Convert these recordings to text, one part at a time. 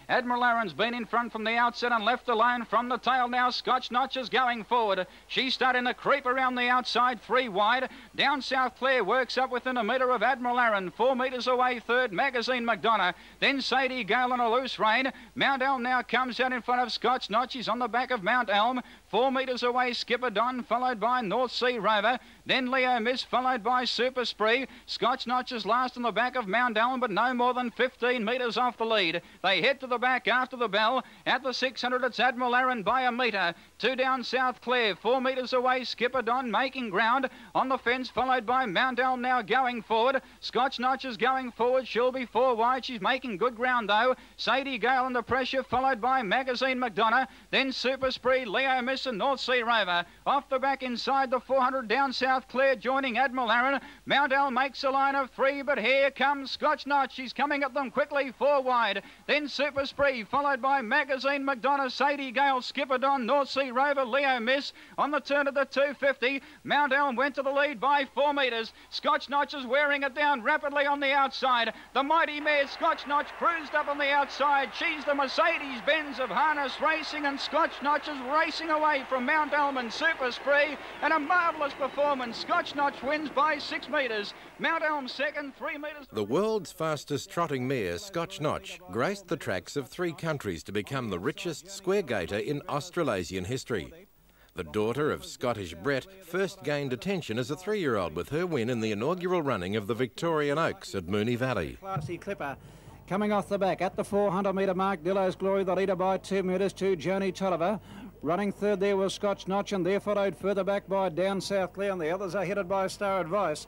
Admiral Aaron's been in front from the outset and left alone from the tail now. Scotch Notch is going forward. She's starting to creep around the outside, 3 wide. Down South Clare works up within a metre of Admiral Aaron. 4 metres away, third, Magazine McDonough. Then Sadie Gale on a loose rein. Mount Elm now comes out in front of Scotch Notch. He's on the back of Mount Elm. 4 metres away, Skipper Don, followed by North Sea Rover. Then Leo Miss, followed by Super Spree. Scotch Notch is last on the back of Mount Elm, but no more than 15 metres off the lead. They head to the back after the bell. At the 600, it's Admiral Aaron by a metre. 2 down South Clare. 4 metres away, Skipper Don making ground. On the fence, followed by Mount Elm now going forward. Scotch Notch is going forward. She'll be 4 wide. She's making good ground, though. Sadie Gale under pressure, followed by Magazine McDonough. Then Super Spree, Leo Miss and North Sea Rover. Off the back inside the 400 down South Clare, joining Admiral Aaron. Mount Elm makes a line of 3, but here comes Scotch Notch. She's coming at them quickly, 4 wide. Then Super Spree, followed by Magazine McDonough, Sadie Gale, Skipper Don, North Sea Rover, Leo Miss. On the turn of the 250, Mount Elm went to the lead by 4 metres. Scotch Notch is wearing it down rapidly on the outside. The mighty mare Scotch Notch cruised up on the outside. She's the Mercedes-Benz of harness racing, and Scotch Notch is racing away from Mount Elm and Super Spree. And a marvellous performance. Scotch Notch wins by 6 metres. Mount Elm second, 3 metres. The world's fastest trotting mare, Scotch Notch, graced the tracks of 3 countries to become the richest square gaiter in Australasian history. The daughter of Scottish Brett first gained attention as a 3-year-old with her win in the inaugural running of the Victorian Oaks at Moonee Valley. Classy clipper. Coming off the back at the 400-metre mark, Dillo's Glory, the leader by 2 metres to Joni Tolliver. Running third there was Scotch Notch, and they're followed further back by Down South Clare, and the others are headed by Star Advice.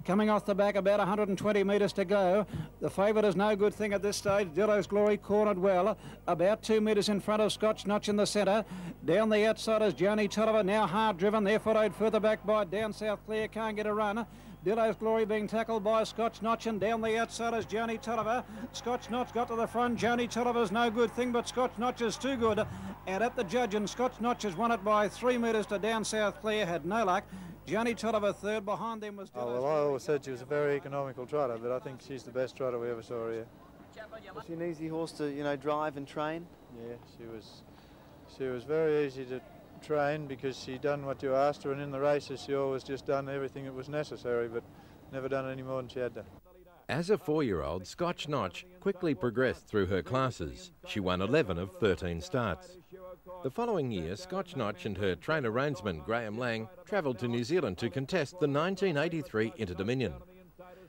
Coming off the back, about 120 metres to go. The favourite is no good thing at this stage. Dillo's Glory cornered well, about 2 metres in front of Scotch Notch in the centre. Down the outside is Joni Tolliver, now hard driven. They're followed further back by Down South Clare, can't get a run. Dillo's Glory being tackled by Scotch Notch, and down the outside is Joni Tolliver. Scotch Notch got to the front. Joni Tolliver's no good thing, but Scotch Notch is too good. And at the judge, and Scotch Notch has won it by 3 metres to Down South Clare, had no luck. Joni Tolliver third, behind them was Dillo's Well, I always said she was a very economical trotter, but I think she's the best trotter we ever saw here. Was she an easy horse to, you know, drive and train? Yeah, she was very easy to train because she done what you asked her, and in the races she always just done everything that was necessary, but never done any more than she had to. As a 4-year-old, Scotch Notch quickly progressed through her classes. She won 11 of 13 starts. The following year, Scotch Notch and her trainer Reinsman, Graham Lang, travelled to New Zealand to contest the 1983 Inter-Dominion.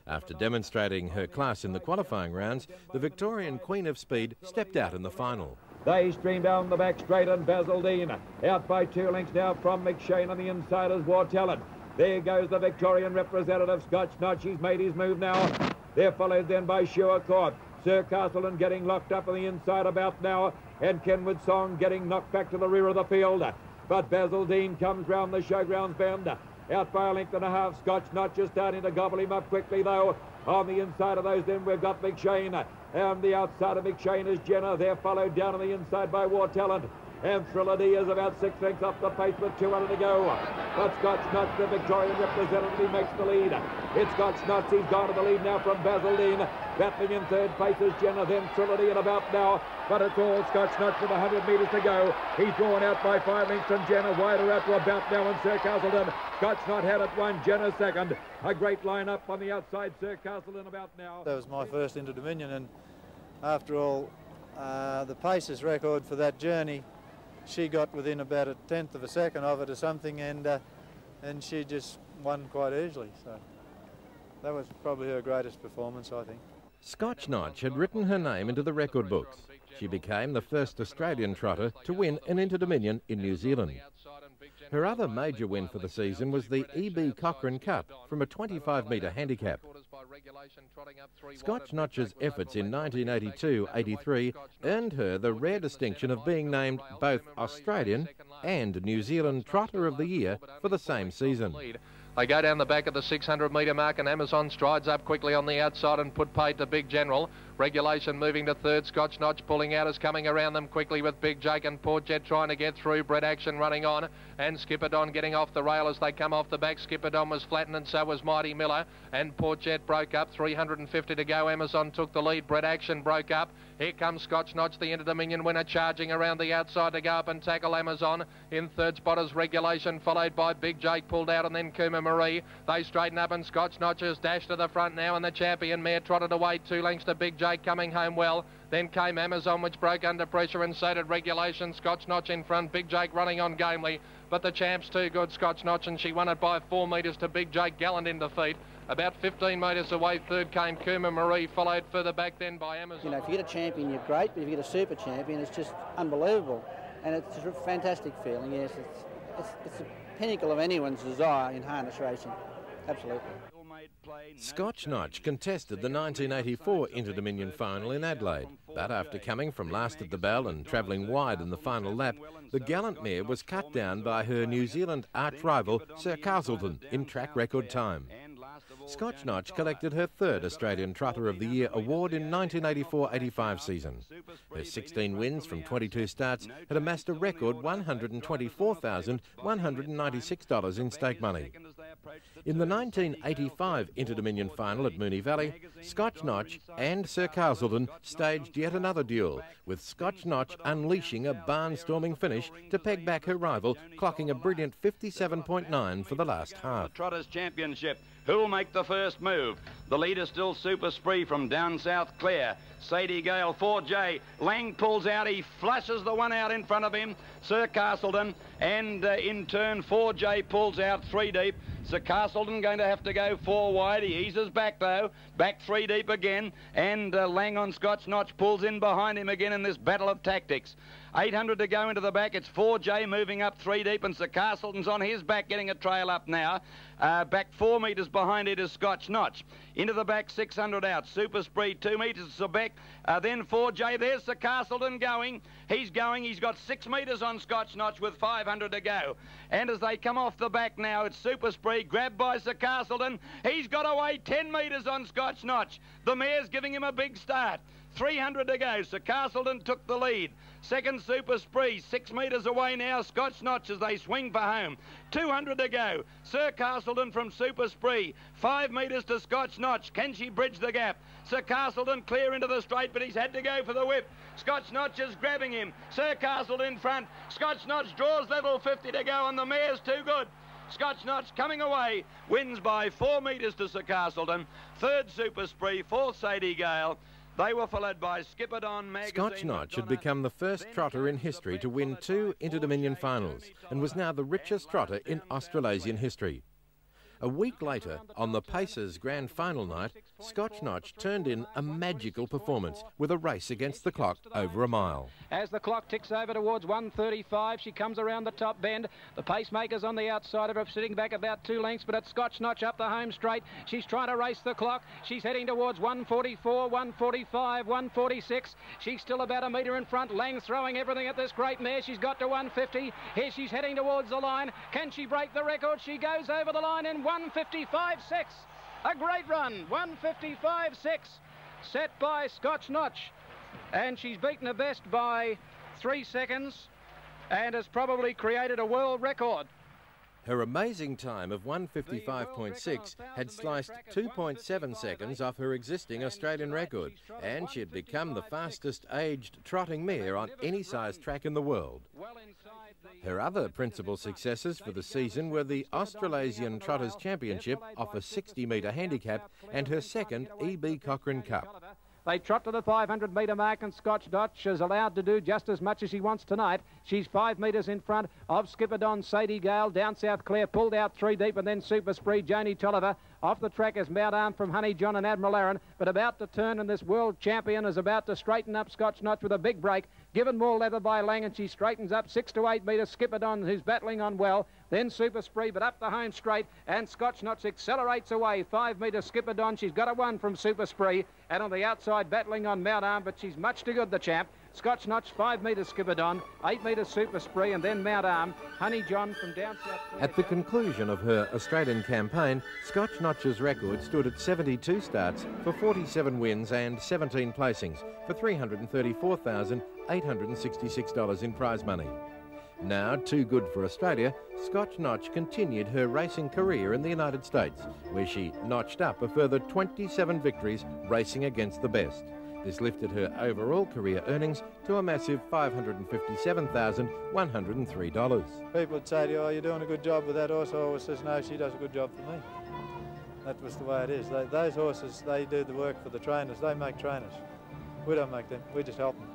After demonstrating her class in the qualifying rounds, the Victorian Queen of Speed stepped out in the final. They stream down the back straight, and Basildine out by 2 lengths now from McShane on the inside as War Talent. There goes the Victorian representative, Scotch Notch. He's made his move now. They're followed then by Sure Court. Sir Castleton getting locked up on the inside about now, and Kenwood Song getting knocked back to the rear of the field. But Basildine comes round the showgrounds bend. Out by a length and a half, Scotch Notch is starting to gobble him up quickly though. On the inside of those then we've got McShane. And the outside of McShane is Jenner. They're followed down on the inside by War Talent. And Thriller D is about 6 lengths off the pace with 200 to go. But Scotch Notch, the Victorian representative, makes the lead. It's Scotch Notch. He's gone to the lead now from Basildine. Battling in third place is Jenner, then Thriller D at about now. But it's all Scotch Notch with 100 metres to go. He's drawn out by 5 lengths from Jenner. Wider out to about now, and Sir Castleton. Scotch Notch had it 1, Jenner second. A great line-up on the outside, Sir Castleton about now. That was my first Inter-Dominion, and after all, the paces record for that journey, she got within about 1/10 of a second of it or something, and she just won quite easily. So that was probably her greatest performance, I think. Scotch Notch had written her name into the record books. She became the first Australian trotter to win an Inter-Dominion in New Zealand. Her other major win for the season was the E.B. Cochran Cup from a 25-metre handicap. Scotch Notch's efforts in 1982-83 earned her the rare distinction of being named both Australian and New Zealand Trotter of the Year for the same season. They go down the back of the 600-metre mark, and Amazon strides up quickly on the outside and put paid to Big General. Regulation moving to third. Scotch Notch pulling out is coming around them quickly with Big Jake and Port Jet trying to get through. Bread Action running on, and Skipper Don getting off the rail as they come off the back. Skipper Don was flattened, and so was Mighty Miller, and Port Jet broke up. 350 to go. Amazon took the lead. Bread Action broke up. Here comes Scotch Notch, the Inter-Dominion winner, charging around the outside to go up and tackle Amazon. In third spot is Regulation, followed by Big Jake pulled out, and then Kuma Marie. They straighten up and Scotch Notch has dashed to the front now, and the champion mare trotted away 2 lengths to Big Jake, coming home well. Then came Amazon, which broke under pressure, and so did Regulation. Scotch Notch in front, Big Jake running on gamely. But the champ's too good, Scotch Notch, and she won it by 4 metres to Big Jake, gallant in defeat. About 15 metres away, third came Kuma Marie, followed further back then by Amazon. You know, if you get a champion, you're great, but if you get a super champion, it's just unbelievable. And it's a fantastic feeling, yes. It's the pinnacle of anyone's desire in harness racing. Absolutely. Scotch Notch contested the 1984 Inter-Dominion final in Adelaide, but after coming from last at the bell and travelling wide in the final lap, the gallant mare was cut down by her New Zealand arch-rival Sir Castleton in track record time. Scotch Notch collected her 3rd Australian Trotter of the Year award in 1984-85 season. Her 16 wins from 22 starts had amassed a record $124,196 in stake money. In the 1985 Inter-Dominion final at Moonee Valley, Scotch Notch and Sir Castleton staged yet another duel, with Scotch Notch unleashing a barnstorming finish to peg back her rival, clocking a brilliant 57.9 for the last half. The Trotters Championship. Who'll make the first move? The leader still Super Spree from down South Clare. Sadie Gale, 4J. Lang pulls out. He flushes the one out in front of him, Sir Castleton. And in turn, 4J pulls out 3 deep. Sir Castleton going to have to go 4 wide. He eases back, though. Back 3 deep again. And Lang on Scotch Notch pulls in behind him again in this battle of tactics. 800 to go into the back. It's 4J moving up 3 deep, and Sir Castleton's on his back getting a trail up now. Back 4 metres behind it is Scotch Notch. Into the back, 600 out. Super Spree, 2 metres to Beck. Then 4J. There's Sir Castleton going. He's going. He's got 6 metres on Scotch Notch with 500 to go. And as they come off the back now, it's Super Spree grabbed by Sir Castleton. He's got away 10 metres on Scotch Notch. The mare's giving him a big start. 300 to go. Sir Castleton took the lead. Second Super Spree, 6 metres away now. Scotch Notch as they swing for home. 200 to go. Sir Castleton from Super Spree. 5 metres to Scotch Notch. Can she bridge the gap? Sir Castleton clear into the straight, but he's had to go for the whip. Scotch Notch is grabbing him. Sir Castleton in front. Scotch Notch draws level, 50 to go, and the mare's too good. Scotch Notch coming away, wins by 4 metres to Sir Castleton. Third Super Spree, 4th Sadie Gale. They were followed by Skipper Don Magazine. Scotch Notch had become the first trotter in history to win 2 Inter-Dominion finals and was now the richest trotter in Australasian history. A week later, on the Pacers' grand final night, Scotch Notch turned in a magical performance with a race against the clock over a mile. As the clock ticks over towards 1:35, she comes around the top bend. The pacemaker's on the outside of her, sitting back about 2 lengths, but it's Scotch Notch up the home straight. She's trying to race the clock. She's heading towards 1:44, 1:45, 1:46. She's still about a metre in front. Lang's throwing everything at this great mare. She's got to 1:50. Here she's heading towards the line. Can she break the record? She goes over the line in 1:55.6. A great run, 1:55.6, set by Scotch Notch. And she's beaten her best by 3 seconds and has probably created a world record. Her amazing time of 1:55.6 had sliced 2.7 seconds off her existing Australian record, and she had become the fastest aged trotting mare on any size track in the world. Her other principal successes for the season were the Australasian Trotters Championship off a 60-metre handicap and her second E.B. Cochran Cup. They trot to the 500-metre mark, and Scotch Notch is allowed to do just as much as he wants tonight. She's 5 metres in front of Skipper Don, Sadie Gale, down South Clare, pulled out 3 deep, and then Super Spree, Joni Tolliver. Off the track is Mount Arm from Honey John and Admiral Aaron, but about to turn, and this world champion is about to straighten up Scotch Notch with a big break. Given more leather by Lang, and she straightens up 6 to 8 metres. Skipper Don, who's battling on well. Then Super Spree, but up the home straight, and Scotch Notch accelerates away. 5 metres Skipper Don. She's got a 1 from Super Spree, and on the outside battling on Mount Arm, but she's much too good, the champ. Scotch Notch, 5 metres Skipper Don, 8 metres Super Spree, and then Mount Arm, Honey John from down south. At the conclusion of her Australian campaign, Scotch Notch's record stood at 72 starts for 47 wins and 17 placings for $334,866 in prize money. Now too good for Australia, Scotch Notch continued her racing career in the United States, where she notched up a further 27 victories racing against the best. This lifted her overall career earnings to a massive $557,103. People would say to you, oh, you're doing a good job with that horse. I always says, no, she does a good job for me. That was the way it is. Those horses, they do the work for the trainers. They make trainers. We don't make them, we just help them.